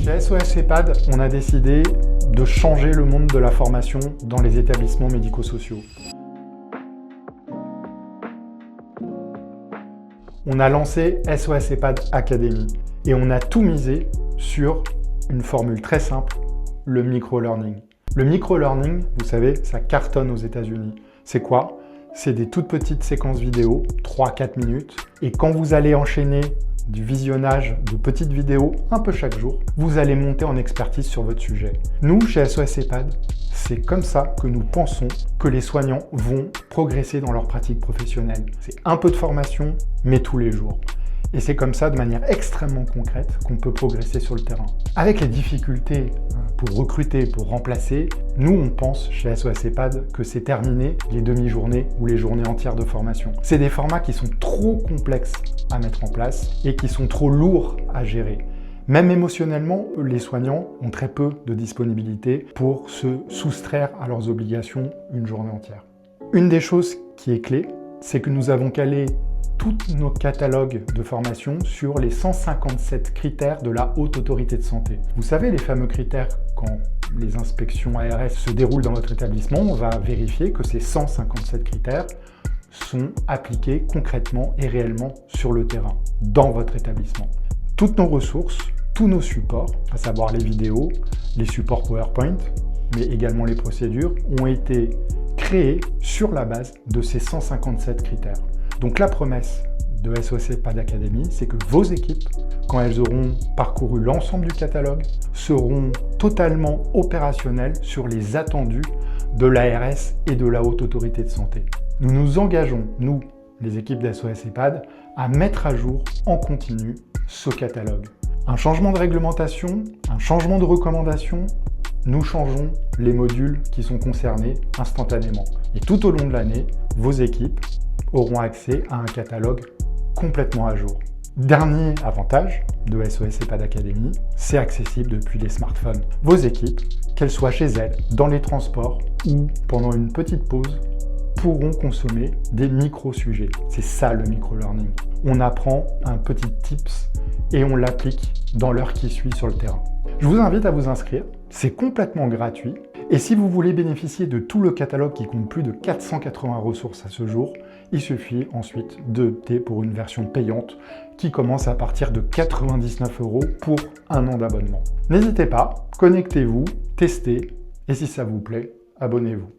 Chez SOS EHPAD, on a décidé de changer le monde de la formation dans les établissements médico-sociaux. On a lancé SOS EHPAD Academy et on a tout misé sur une formule très simple, le micro-learning. Le micro-learning, vous savez, ça cartonne aux États-Unis. C'est quoi? C'est des toutes petites séquences vidéo, 3-4 minutes, et quand vous allez enchaîner du visionnage de petites vidéos un peu chaque jour, vous allez monter en expertise sur votre sujet. Nous, chez SOS EHPAD, c'est comme ça que nous pensons que les soignants vont progresser dans leur pratique professionnelle. C'est un peu de formation, mais tous les jours. Et c'est comme ça, de manière extrêmement concrète, qu'on peut progresser sur le terrain. Avec les difficultés pour recruter, pour remplacer, nous, on pense chez SOS EHPAD que c'est terminé les demi-journées ou les journées entières de formation. C'est des formats qui sont trop complexes à mettre en place et qui sont trop lourds à gérer. Même émotionnellement, les soignants ont très peu de disponibilité pour se soustraire à leurs obligations une journée entière. Une des choses qui est clé, c'est que nous avons calé tous nos catalogues de formation sur les 157 critères de la Haute Autorité de Santé. Vous savez, les fameux critères, quand les inspections ARS se déroulent dans votre établissement, on va vérifier que ces 157 critères sont appliqués concrètement et réellement sur le terrain, dans votre établissement. Toutes nos ressources, tous nos supports, à savoir les vidéos, les supports PowerPoint, mais également les procédures, ont été créés sur la base de ces 157 critères. Donc la promesse de SOS EHPAD Academy, c'est que vos équipes, quand elles auront parcouru l'ensemble du catalogue, seront totalement opérationnelles sur les attendus de l'ARS et de la Haute Autorité de Santé. Nous nous engageons, nous, les équipes d'SOS EHPAD, à mettre à jour en continu ce catalogue. Un changement de réglementation, un changement de recommandation, nous changeons les modules qui sont concernés instantanément. Et tout au long de l'année, vos équipes auront accès à un catalogue complètement à jour. Dernier avantage de SOS EHPAD Academy, c'est accessible depuis les smartphones. Vos équipes, qu'elles soient chez elles, dans les transports ou pendant une petite pause, pourront consommer des micro-sujets. C'est ça le micro-learning. On apprend un petit tips et on l'applique dans l'heure qui suit sur le terrain. Je vous invite à vous inscrire, c'est complètement gratuit. Et si vous voulez bénéficier de tout le catalogue qui compte plus de 480 ressources à ce jour, il suffit ensuite d'opter pour une version payante qui commence à partir de 99 € pour un an d'abonnement. N'hésitez pas, connectez-vous, testez et si ça vous plaît, abonnez-vous.